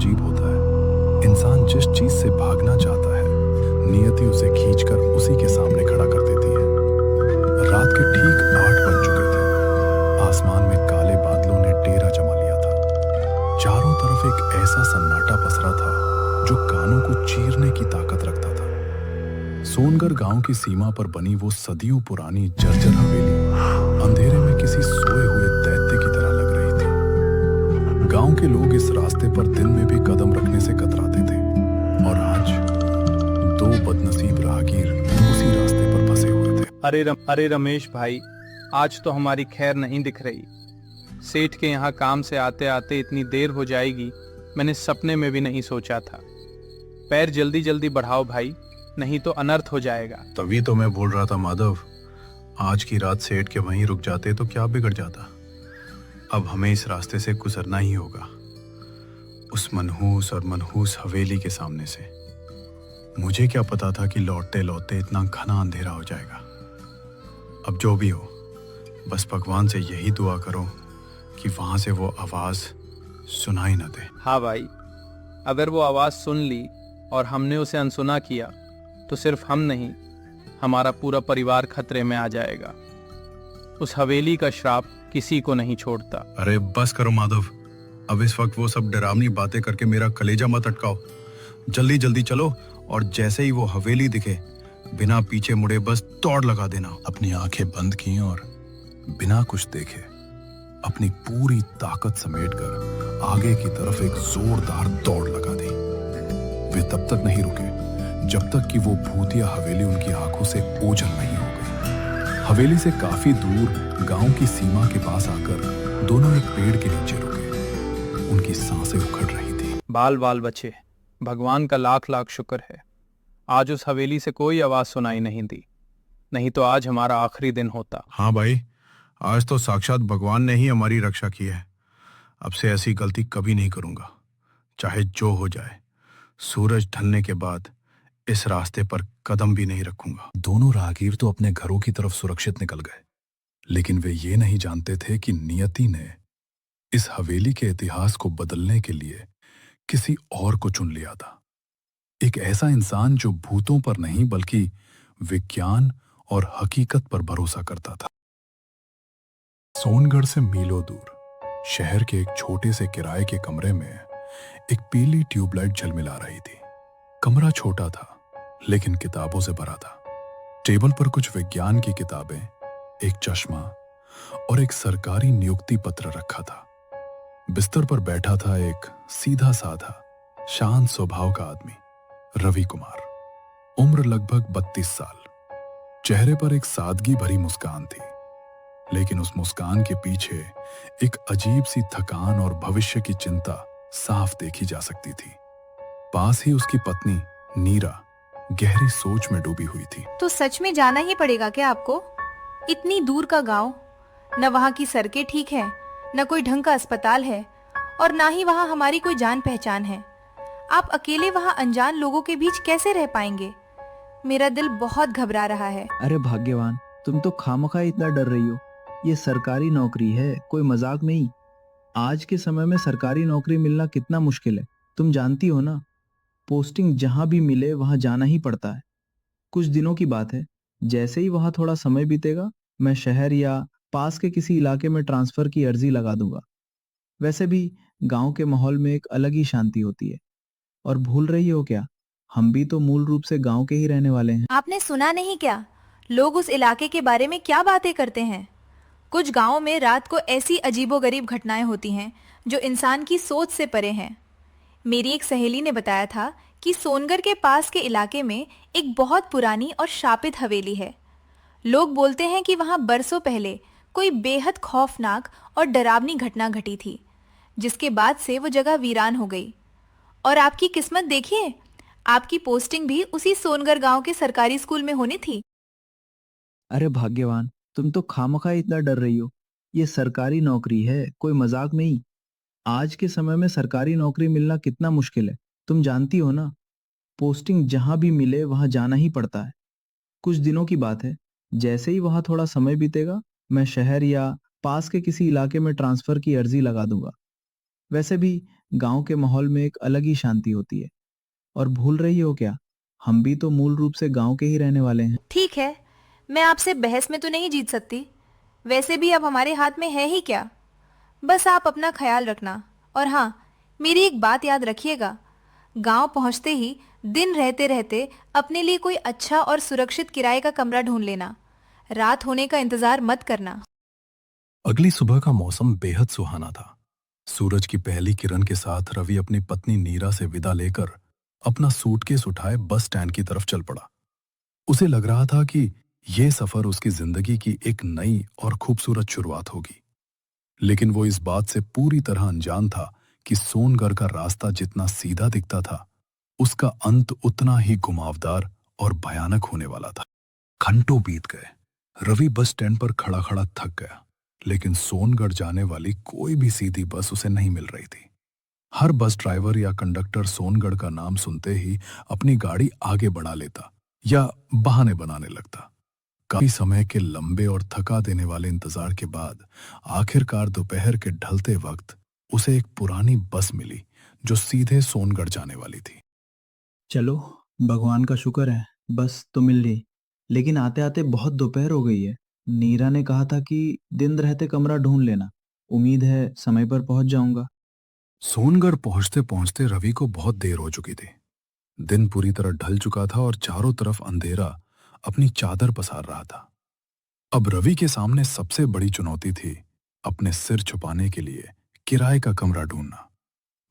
अजीब होता है। इंसान जिस चीज से भागना चाहता है, नियति उसे खींचकर उसी के सामने खड़ा कर देती है। रात के ठीक 8 बज चुके थे। आसमान में काले बादलों ने डेरा जमा लिया था। चारों तरफ एक ऐसा सन्नाटा पसरा था जो कानों को चीरने की ताकत रखता था। सोनगढ़ गांव की सीमा पर बनी वो सदियों पुरानी जर्जर हवेली अंधेरे में किसी सोए हुए दैत्य की तरह लग रही थी। गांव के लोग इस रास्ते पर दिन में भी कदम रखने से कतराते थे और आज 2 बदनसीब राहगीर उसी रास्ते पर फंसे हुए थे। अरे रमेश भाई, आज तो हमारी खैर नहीं दिख रही। सेठ के यहाँ काम से आते आते इतनी देर हो जाएगी, मैंने सपने में भी नहीं सोचा था। पैर जल्दी जल्दी बढ़ाओ भाई, नहीं तो अनर्थ हो जाएगा। तभी तो मैं बोल रहा था माधव, आज की रात सेठ के वहीं रुक जाते तो क्या बिगड़ जाता। अब हमें इस रास्ते से गुजरना ही होगा, उस मनहूस और मनहूस हवेली के सामने से। मुझे क्या पता था कि लौटते लौटते इतना घना अंधेरा हो जाएगा। अब जो भी हो, बस भगवान से यही दुआ करो कि वहां से वो आवाज सुनाई न दे। हाँ भाई, अगर वो आवाज सुन ली और हमने उसे अनसुना किया तो सिर्फ हम नहीं, हमारा पूरा परिवार खतरे में आ जाएगा। उस हवेली का श्राप किसी को नहीं छोड़ता। अरे बस करो माधव, अब इस वक्त वो सब डरावनी बातें करके मेरा कलेजा मत अटकाओ। जल्दी जल्दी चलो और जैसे ही वो हवेली दिखे, बिना पीछे मुड़े बस दौड़ लगा देना। अपनी आंखें बंद की और बिना कुछ देखे अपनी पूरी ताकत समेटकर आगे की तरफ एक जोरदार दौड़ लगा दी। वे तब तक नहीं रुके जब तक कि वो भूतिया हवेली उनकी आंखों से ओझल नहीं हो गई। हवेली से काफी दूर गांव की सीमा के पास आकर दोनों एक पेड़ के नीचे रुके। उनकी सांसें उखड़ रही थी। बाल बाल बचे, भगवान का लाख लाख शुक्र है, आज उस हवेली से कोई आवाज सुनाई नहीं दी, नहीं तो आज हमारा आखिरी दिन होता। हाँ भाई, आज तो साक्षात भगवान ने ही हमारी रक्षा की है। अब से ऐसी गलती कभी नहीं करूंगा, चाहे जो हो जाए। सूरज ढलने के बाद इस रास्ते पर कदम भी नहीं रखूंगा। दोनों राहगीर तो अपने घरों की तरफ सुरक्षित निकल गए, लेकिन वे ये नहीं जानते थे कि नियति ने इस हवेली के इतिहास को बदलने के लिए किसी और को चुन लिया था। एक ऐसा इंसान जो भूतों पर नहीं बल्कि विज्ञान और हकीकत पर भरोसा करता था। सोनगढ़ से मीलों दूर शहर के एक छोटे से किराए के कमरे में एक पीली ट्यूबलाइट झलमिला रही थी। कमरा छोटा था लेकिन किताबों से भरा था। टेबल पर कुछ विज्ञान की किताबें, एक चश्मा और एक सरकारी नियुक्ति पत्र रखा था। बिस्तर पर बैठा था एक सीधा साधा शांत स्वभाव का आदमी, रवि कुमार। उम्र लगभग 32 साल। चेहरे पर एक सादगी भरी मुस्कान थी, लेकिन उस मुस्कान के पीछे एक अजीब सी थकान और भविष्य की चिंता साफ देखी जा सकती थी। पास ही उसकी पत्नी नीरा गहरी सोच में डूबी हुई थी। तो सच में जाना ही पड़ेगा क्या आपको? इतनी दूर का गांव, न वहाँ की सड़कें ठीक है, न कोई ढंग का अस्पताल है और ना ही वहाँ हमारी कोई जान पहचान है। आप अकेले वहाँ अनजान लोगों के बीच कैसे रह पाएंगे? मेरा दिल बहुत घबरा रहा है। अरे भाग्यवान, तुम तो खामखा इतना डर रही हो। ये सरकारी नौकरी है, कोई मजाक नहीं। आज के समय में सरकारी नौकरी मिलना कितना मुश्किल है, तुम जानती हो ना। पोस्टिंग जहां भी मिले वहां जाना ही पड़ता है। कुछ दिनों की बात है, जैसे ही वहां थोड़ा समय बीतेगा, मैं शहर या पास के किसी इलाके में ट्रांसफर की अर्जी लगा दूंगा। वैसे भी गांव के माहौल में एक अलग ही शांति होती है। और भूल रही हो क्या, हम भी तो मूल रूप से गांव के ही रहने वाले हैं। आपने सुना नहीं क्या, लोग उस इलाके के बारे में क्या बातें करते हैं? कुछ गांवों में रात को ऐसी अजीबोगरीब घटनाएं होती हैं जो इंसान की सोच से परे हैं। मेरी एक सहेली ने बताया था कि सोनगढ़ के पास के इलाके में एक बहुत पुरानी और शापित हवेली है। लोग बोलते हैं कि वहां बरसों पहले कोई बेहद खौफनाक और डरावनी घटना घटी थी, जिसके बाद से वो जगह वीरान हो गई। और आपकी किस्मत देखिए, आपकी पोस्टिंग भी उसी सोनगढ़ गांव के सरकारी स्कूल में होनी थी। अरे भाग्यवान, तुम तो खामखा इतना डर रही हो। ये सरकारी नौकरी है, कोई मजाक नहीं। आज के समय में सरकारी नौकरी मिलना कितना मुश्किल है, तुम जानती हो ना। पोस्टिंग जहां भी मिले वहां जाना ही पड़ता है। कुछ दिनों की बात है, जैसे ही वहां थोड़ा समय बीतेगा, मैं शहर या पास के किसी इलाके में ट्रांसफर की अर्जी लगा दूंगा। वैसे भी गांव के माहौल में एक अलग ही शांति होती है। और भूल रही हो क्या, हम भी तो मूल रूप से गांव के ही रहने वाले हैं। ठीक है, मैं आपसे बहस में तो नहीं जीत सकती, वैसे भी अब हमारे हाथ में है ही क्या। बस आप अपना ख्याल रखना, और हाँ, मेरी एक बात याद रखिएगा, गांव पहुंचते ही दिन रहते रहते अपने लिए कोई अच्छा और सुरक्षित किराए का कमरा ढूंढ लेना। रात होने का इंतजार मत करना। अगली सुबह का मौसम बेहद सुहाना था। सूरज की पहली किरण के साथ रवि अपनी पत्नी नीरा से विदा लेकर अपना सूटकेस उठाए बस स्टैंड की तरफ चल पड़ा। उसे लग रहा था कि यह सफर उसकी जिंदगी की एक नई और खूबसूरत शुरुआत होगी। लेकिन वो इस बात से पूरी तरह अनजान था कि सोनगढ़ का रास्ता जितना सीधा दिखता था, उसका अंत उतना ही घुमावदार और भयानक होने वाला था। घंटों बीत गए। रवि बस स्टैंड पर खड़ा खड़ा थक गया, लेकिन सोनगढ़ जाने वाली कोई भी सीधी बस उसे नहीं मिल रही थी। हर बस ड्राइवर या कंडक्टर सोनगढ़ का नाम सुनते ही अपनी गाड़ी आगे बढ़ा लेता या बहाने बनाने लगता। काफी समय के लंबे और थका देने वाले इंतजार के बाद आखिरकार दोपहर के ढलते वक्त उसे एक पुरानी बस मिली जो सीधे सोनगढ़ जाने वाली थी। चलो, भगवान का शुक्र है, बस तो मिल गई। लेकिन आते आते बहुत दोपहर हो गई है। नीरा ने कहा था कि दिन रहते कमरा ढूंढ लेना। उम्मीद है समय पर पहुंच जाऊंगा। सोनगढ़ पहुंचते पहुंचते रवि को बहुत देर हो चुकी थी। दिन पूरी तरह ढल चुका था और चारों तरफ अंधेरा अपनी चादर पसार रहा था। अब रवि के सामने सबसे बड़ी चुनौती थी अपने सिर छुपाने के लिए किराए का कमरा ढूंढना।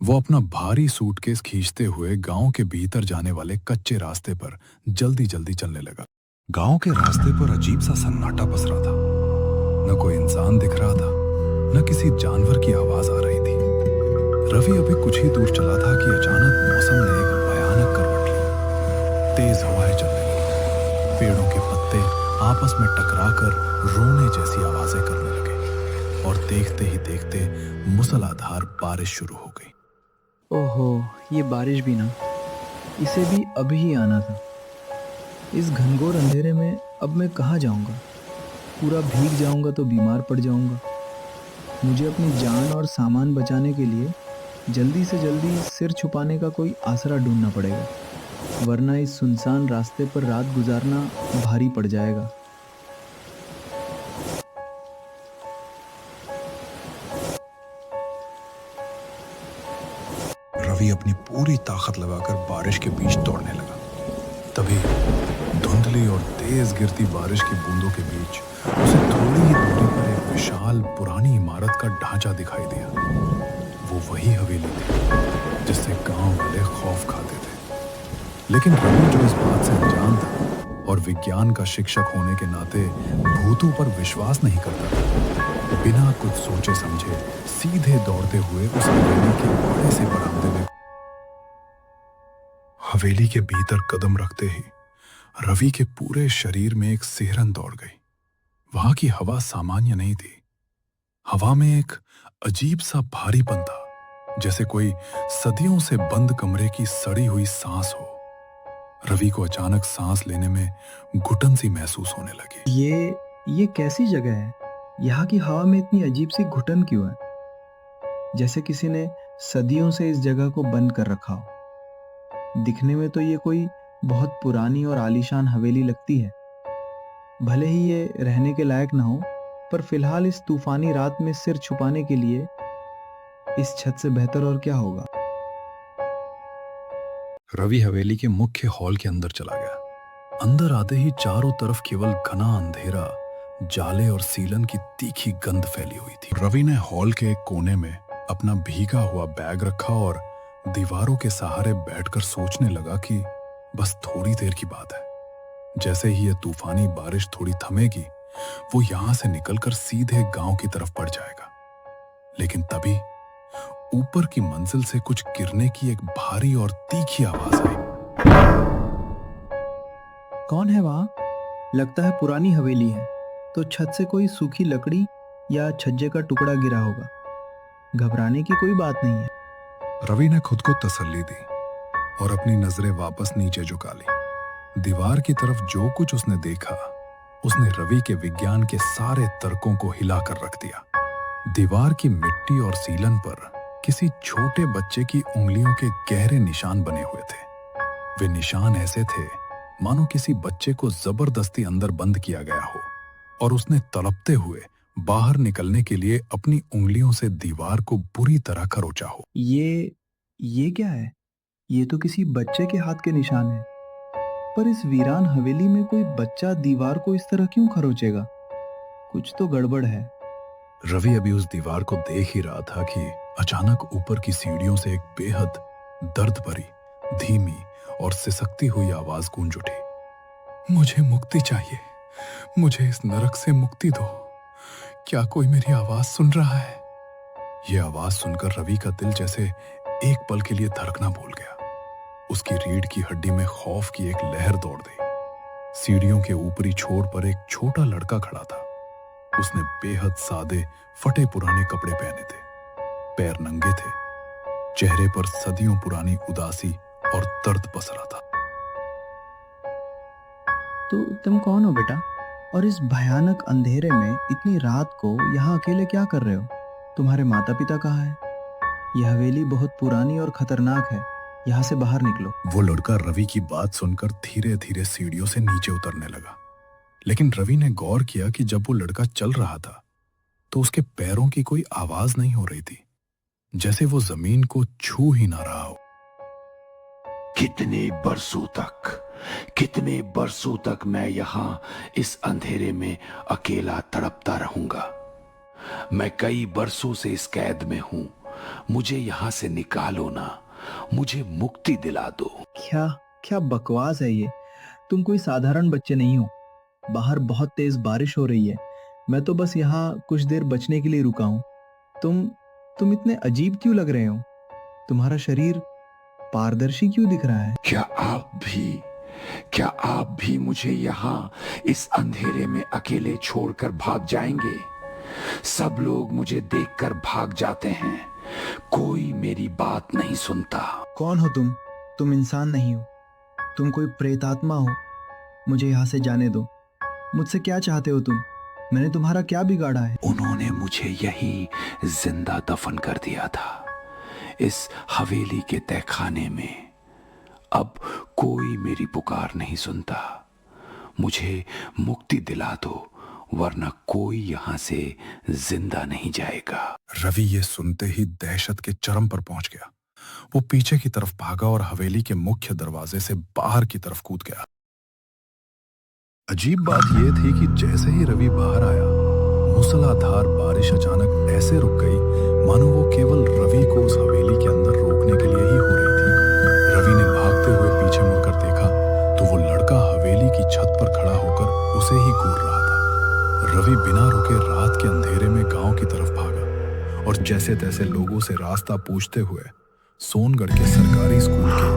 वो अपना भारी सूटकेस खींचते हुए गांव के भीतर जाने वाले कच्चे रास्ते पर जल्दी जल्दी चलने लगा। गांव के रास्ते पर अजीब सा सन्नाटा पसरा था। न कोई इंसान दिख रहा था, न किसी जानवर की आवाज आ रही थी। रवि अभी कुछ ही दूर चला था कि अचानक मौसम ने एक भयानक करवट ली। तेज हवाएं चलने लगी। पेड़ों के पत्ते आपस में टकराकर रोने जैसी आवाजें करने लगे और देखते ही देखते मूसलाधार बारिश शुरू हो गई। ओहो, ये बारिश भी ना, इसे भी अभी ही आना था। इस घनघोर अंधेरे में अब मैं कहाँ जाऊंगा? पूरा भीग जाऊंगा तो बीमार पड़ जाऊंगा। मुझे अपनी जान और सामान बचाने के लिए जल्दी से जल्दी सिर छुपाने का कोई आसरा ढूंढना पड़ेगा, वरना इस सुनसान रास्ते पर रात गुजारना भारी पड़ जाएगा। रवि अपनी पूरी ताकत लगाकर बारिश के बीच दौड़ने लगा। तभी धुंधली और तेज गिरती बारिश की बूंदों के बीच उसे थोड़ी ही दूरी पर एक विशाल पुरानी इमारत का ढांचा दिखाई दिया। वो वही हवेली थी जिससे गांव वाले खौफ खाते थे। लेकिन रवि, जो इस बात से अनजान था और विज्ञान का शिक्षक होने के नाते भूतों पर विश्वास नहीं करता था, बिना कुछ सोचे समझे सीधे दौड़ते हुए उस हवेली के बड़े से बरामदे में। हवेली के भीतर कदम रखते ही रवि के पूरे शरीर में एक सिहरन दौड़ गई। वहां की हवा सामान्य नहीं थी। हवा में एक अजीब सा भारीपन था, जैसे कोई सदियों से बंद कमरे की सड़ी हुई सांस हो। रवि को अचानक सांस लेने में घुटन सी महसूस होने लगी। ये कैसी जगह है? यहाँ की हवा में इतनी अजीब सी घुटन क्यों है? जैसे किसी ने सदियों से इस जगह को बंद कर रखा हो। दिखने में तो ये कोई बहुत पुरानी और आलीशान हवेली लगती है। भले ही ये रहने के लायक ना हो, पर फिलहाल इस तूफानी रात में सिर छुपाने के लिए इस छत से बेहतर और क्या होगा। रवि हवेली के मुख्य हॉल के अंदर चला गया। अंदर आते ही चारों तरफ केवल घना अंधेरा, जाले और सीलन की तीखी गंध फैली हुई थी। रवि ने हॉल के एक कोने में अपना भीगा हुआ बैग रखा और दीवारों के सहारे बैठकर सोचने लगा कि बस थोड़ी देर की बात है। जैसे ही यह तूफानी बारिश थोड़ी थमेगी, वो यहां से निकलकर सीधे गांव की तरफ बढ़ जाएगा। लेकिन तभी ऊपर की मंजिल से कुछ गिरने की एक भारी और तीखी आवाज आई। कौन है वहां? लगता है पुरानी हवेली है, तो छत से कोई सूखी लकड़ी या छज्जे का टुकड़ा गिरा होगा। घबराने की कोई बात नहीं है। रवि ने खुद को तसल्ली दी और अपनी नजरें वापस नीचे झुका ली। दीवार की तरफ जो कुछ उसने देखा, उसने रवि के विज्ञान के सारे तर्कों को हिलाकर रख दिया। दीवार की मिट्टी और सीलन पर किसी छोटे बच्चे की उंगलियों के गहरे निशान बने हुए थे। वे निशान ऐसे थे मानो किसी बच्चे को जबरदस्ती अंदर बंद किया गया हो और उसने तड़पते हुए बाहर निकलने के लिए अपनी उंगलियों से दीवार को बुरी तरह खरोचा हो। ये क्या है? ये तो किसी बच्चे के हाथ के निशान है। पर इस वीरान हवेली में कोई बच्चा दीवार को इस तरह क्यों खरोचेगा? कुछ तो गड़बड़ है। रवि अभी उस दीवार को देख ही रहा था कि अचानक ऊपर की सीढ़ियों से एक बेहद दर्द भरी, धीमी और सिसकती हुई आवाज गूंज उठी। मुझे मुक्ति चाहिए, मुझे इस नरक से मुक्ति दो। क्या कोई मेरी आवाज सुन रहा है? यह आवाज सुनकर रवि का दिल जैसे एक पल के लिए धड़कना भूल गया। उसकी रीढ़ की हड्डी में खौफ की एक लहर दौड़ गई। सीढ़ियों के ऊपरी छोर पर एक छोटा लड़का खड़ा था। उसने बेहद सादे फटे पुराने कपड़े पहने थे, पैर नंगे थे, चेहरे पर सदियों पुरानी उदासी और दर्द पसरा था। तो तुम कौन हो बेटा? और इस भयानक अंधेरे में इतनी रात को यहाँ अकेले क्या कर रहे हो? तुम्हारे माता पिता कहाँ हैं? यह हवेली बहुत पुरानी और खतरनाक है। यहाँ से बाहर निकलो। वो लड़का रवि की बात सुनकर धीरे धीरे सीढ़ियों से नीचे उतरने लगा। लेकिन रवि ने गौर किया कि जब वो लड़का चल रहा था तो उसके पैरों की कोई आवाज नहीं हो रही थी, जैसे वो जमीन को छू ही ना रहा हो। कितने बरसों तक मैं यहां इस अंधेरे में अकेला तड़पता रहूंगा। मैं कई बरसों से इस कैद में हूं। मुझे यहां से निकालो ना, मुझे मुक्ति दिला दो। क्या क्या बकवास है ये? तुम कोई साधारण बच्चे नहीं हो। बाहर बहुत तेज बारिश हो रही है। मैं तो बस यहाँ कुछ देर बचने के लिए रुका हूँ। तुम इतने अजीब क्यों लग रहे हो? तुम्हारा शरीर पारदर्शी क्यों दिख रहा है? क्या आप भी मुझे यहाँ इस अंधेरे में अकेले छोड़कर भाग जाएंगे? सब लोग मुझे देखकर भाग जाते हैं, कोई मेरी बात नहीं सुनता। कौन हो तुम? तुम इंसान नहीं हो, तुम कोई प्रेतात्मा हो। मुझे यहाँ से जाने दो। मुझसे क्या चाहते हो तुम? मैंने तुम्हारा क्या बिगाड़ा है? उन्होंने मुझे यहीं जिंदा दफन कर दिया था, इस हवेली के तहखाने में। अब कोई मेरी पुकार नहीं सुनता। मुझे मुक्ति दिला दो, वरना कोई यहां से जिंदा नहीं जाएगा। रवि ये सुनते ही दहशत के चरम पर पहुंच गया। वो पीछे की तरफ भागा और हवेली के मुख्य दरवाजे से बाहर की तरफ कूद गया। अजीब बात यह थी कि जैसे ही रवि बाहर आया, मूसलाधार बारिश अचानक ऐसे रुक गई मानो वो केवल रवि को उस हवेली के अंदर रोकने के लिए ही हो रही थी। रवि ने भागते हुए पीछे मुड़कर देखा तो वो लड़का हवेली की छत पर खड़ा होकर उसे ही घूर रहा था। रवि बिना रुके रात के अंधेरे में गांव की तरफ भागा और जैसे तैसे लोगों से रास्ता पूछते हुए सोनगढ़ के सरकारी स्कूल के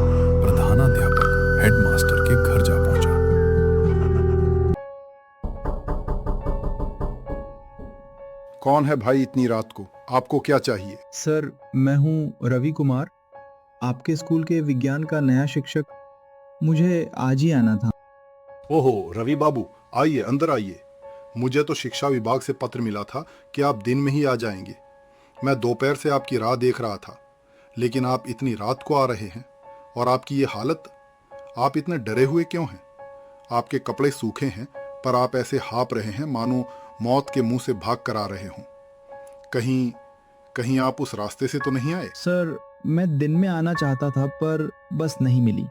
प्रधानाध्यापक हेडमास्टर के घर जा पहुंचा। कौन है भाई इतनी रात को? आपको क्या चाहिए? सर, मैं हूँ रवि कुमार, आपके स्कूल के विज्ञान का नया शिक्षक। मुझे आज ही आना था। ओहो रवि बाबू, आइए अंदर आइए। मुझे तो शिक्षा विभाग से पत्र मिला था कि आप दिन में ही आ जाएंगे। मैं दोपहर से आपकी राह देख रहा था, लेकिन आप इतनी रात को आ रहे हैं और आपकी ये हालत। आप इतने डरे हुए क्यों हैं? आपके कपड़े सूखे हैं पर आप ऐसे हाँप रहे हैं मानो मौत के मुंह से भाग कर आ रहे हों। कहीं आप उस रास्ते से तो नहीं आए? सर, मैं दिन में आना चाहता था पर बस नहीं मिली।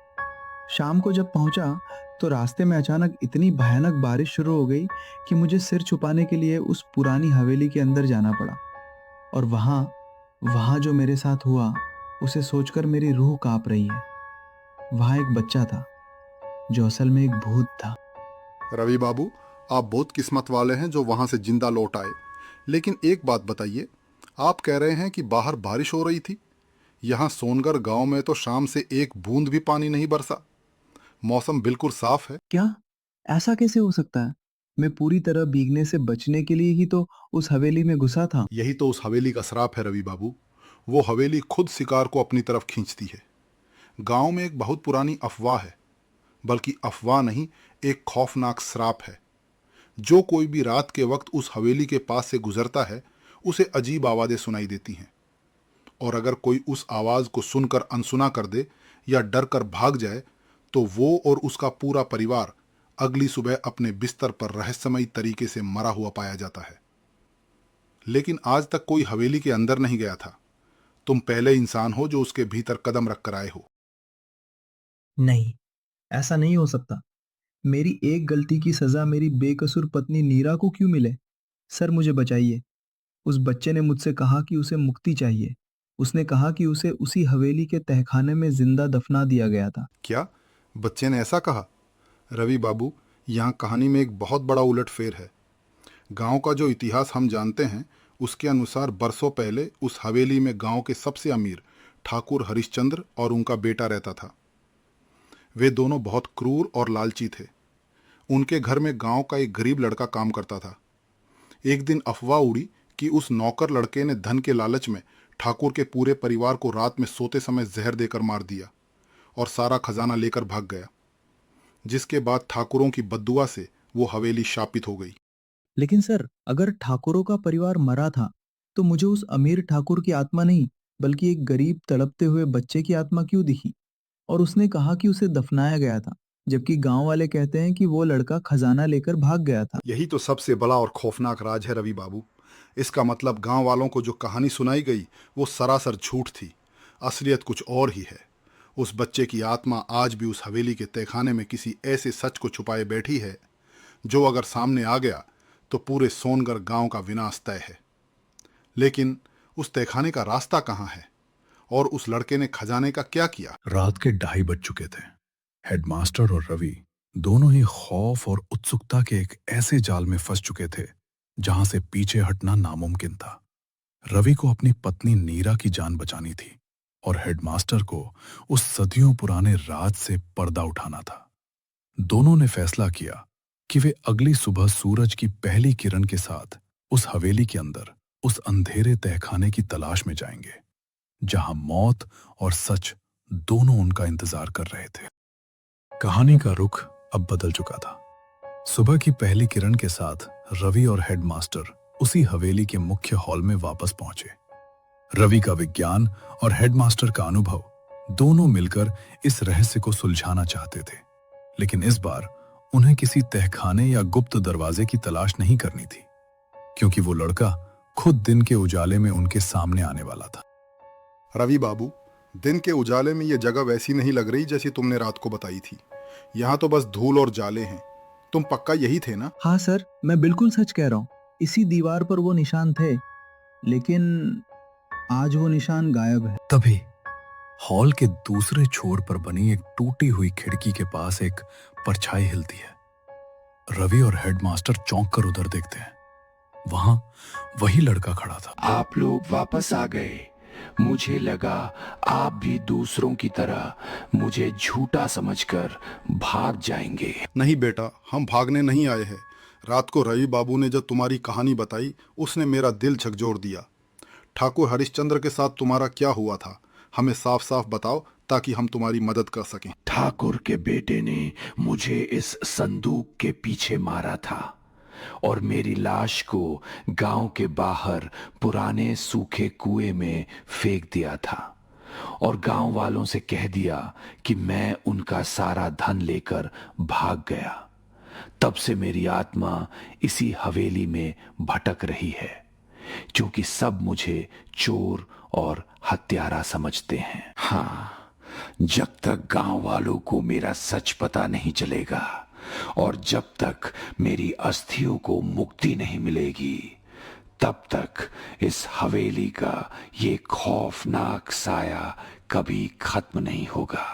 शाम को जब पहुंचा तो रास्ते में अचानक इतनी भयानक बारिश शुरू हो गई कि मुझे सिर छुपाने के लिए उस पुरानी हवेली के अंदर जाना पड़ा। और वहाँ जो मेरे साथ हुआ उसे सोचकर मेरी रूह कांप रही है। वहाँ एक बच्चा था जो असल में एक भूत था। रवि बाबू, आप बहुत किस्मत वाले हैं जो वहां से जिंदा लौट आए। लेकिन एक बात बताइए, आप कह रहे हैं कि बाहर बारिश हो रही थी। यहाँ सोनगढ़ गांव में तो शाम से एक बूंद भी पानी नहीं बरसा। मौसम बिल्कुल साफ है। क्या? ऐसा कैसे हो सकता है? मैं पूरी तरह भीगने से बचने के लिए ही तो उस हवेली में घुसा था। यही तो उस हवेली का श्राप है रवि बाबू। वो हवेली खुद शिकार को अपनी तरफ खींचती है। गांव में एक बहुत पुरानी अफवाह है, बल्कि अफवाह नहीं, एक खौफनाक श्राप है। जो कोई भी रात के वक्त उस हवेली के पास से गुजरता है उसे अजीब आवाज़ें सुनाई देती हैं। और अगर कोई उस आवाज को सुनकर अनसुना कर दे या डर कर भाग जाए तो वो और उसका पूरा परिवार अगली सुबह अपने बिस्तर पर रहस्यमयी तरीके से मरा हुआ पाया जाता है। लेकिन आज तक कोई हवेली के अंदर नहीं गया था। तुम पहले इंसान हो जो उसके भीतर कदम रख कर आए हो। नहीं, ऐसा नहीं हो सकता। मेरी एक गलती की सजा मेरी बेकसूर पत्नी नीरा को क्यों मिले? सर, मुझे बचाइए। उस बच्चे ने मुझसे कहा कि उसे मुक्ति चाहिए। उसने कहा कि उसे उसी हवेली के तहखाने में जिंदा दफना दिया गया था। क्या बच्चे ने ऐसा कहा? रवि बाबू, यहाँ कहानी में एक बहुत बड़ा उलटफेर है। गांव का जो इतिहास हम जानते हैं उसके अनुसार बरसों पहले उस हवेली में गांव के सबसे अमीर ठाकुर हरिश्चंद्र और उनका बेटा रहता था। वे दोनों बहुत क्रूर और लालची थे। उनके घर में गांव का एक गरीब लड़का काम करता था। एक दिन अफवाह उड़ी कि उस नौकर लड़के ने धन के लालच में ठाकुर के पूरे परिवार को रात में सोते समय जहर देकर मार दिया और सारा खजाना लेकर भाग गया, जिसके बाद ठाकुरों की बद्दुआ से वो हवेली शापित हो गई। लेकिन सर, अगर ठाकुरों का परिवार मरा था तो मुझे उस अमीर ठाकुर की आत्मा नहीं बल्कि एक गरीब तड़पते हुए बच्चे की आत्मा क्यों दिखी? और उसने कहा कि उसे दफनाया गया था, जबकि गांव वाले कहते हैं कि वो लड़का खजाना लेकर भाग गया था। यही तो सबसे बड़ा और खौफनाक राज है रवि बाबू। इसका मतलब गांव वालों को जो कहानी सुनाई गई वो सरासर झूठ थी। असलियत कुछ और ही है। उस बच्चे की आत्मा आज भी उस हवेली के तहखाने में किसी ऐसे सच को छुपाए बैठी है जो अगर सामने आ गया तो पूरे सोनगर गांव का विनाश तय है। लेकिन उस तहखाने का रास्ता कहाँ है और उस लड़के ने खजाने का क्या किया? रात के 2:30 बज चुके थे। हेडमास्टर और रवि दोनों ही खौफ और उत्सुकता के एक ऐसे जाल में फंस चुके थे जहां से पीछे हटना नामुमकिन था। रवि को अपनी पत्नी नीरा की जान बचानी थी और हेडमास्टर को उस सदियों पुराने राज से पर्दा उठाना था। दोनों ने फैसला किया कि वे अगली सुबह सूरज की पहली किरण के साथ उस हवेली के अंदर उस अंधेरे तहखाने की तलाश में जाएंगे जहां मौत और सच दोनों उनका इंतजार कर रहे थे। कहानी का रुख अब बदल चुका था। सुबह की पहली किरण के साथ रवि और हेडमास्टर उसी हवेली के मुख्य हॉल में वापस पहुंचे। रवि का विज्ञान और हेडमास्टर का अनुभव दोनों मिलकर इस रहस्य को सुलझाना चाहते थे, लेकिन इस बार उन्हें किसी तहखाने या गुप्त दरवाजे की तलाश नहीं करनी थी, क्योंकि वो लड़का खुद दिन के उजाले में उनके सामने आने वाला था। रवि बाबू, दिन के उजाले में ये जगह वैसी नहीं लग रही जैसी तुमने रात को बताई थी। यहाँ तो बस धूल और जाले हैं। तुम पक्का यही थे ना? हाँ सर, मैं बिल्कुल सच कह रहा हूँ। इसी दीवार पर वो निशान थे, लेकिन आज वो निशान गायब है। तभी हॉल के दूसरे छोर पर बनी एक टूटी हुई खिड़की के पास एक परछाई हिलती है। रवि और हेडमास्टर चौंक कर उधर देखते हैं। वहां वही लड़का खड़ा था। आप लोग वापस आ गए। मुझे लगा आप भी दूसरों की तरह मुझे झूठा समझकर भाग जाएंगे। नहीं बेटा, हम भागने नहीं आए हैं। रात को रवि बाबू ने जब तुम्हारी कहानी बताई उसने मेरा दिल झकझोर दिया। ठाकुर हरिश्चंद्र के साथ तुम्हारा क्या हुआ था? हमें साफ साफ बताओ ताकि हम तुम्हारी मदद कर सकें। ठाकुर के बेटे ने मुझे इस संदूक के पीछे मारा था और मेरी लाश को गांव के बाहर पुराने सूखे कुएं में फेंक दिया था और गांव वालों से कह दिया कि मैं उनका सारा धन लेकर भाग गया। तब से मेरी आत्मा इसी हवेली में भटक रही है, क्योंकि सब मुझे चोर और हत्यारा समझते हैं। हाँ, जब तक गांव वालों को मेरा सच पता नहीं चलेगा और जब तक मेरी अस्थियों को मुक्ति नहीं मिलेगी, तब तक इस हवेली का ये खौफनाक साया कभी खत्म नहीं होगा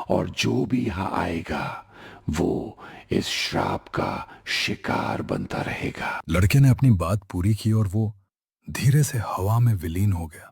और जो भी यहां आएगा वो इस श्राप का शिकार बनता रहेगा। लड़के ने अपनी बात पूरी की और वो धीरे से हवा में विलीन हो गया।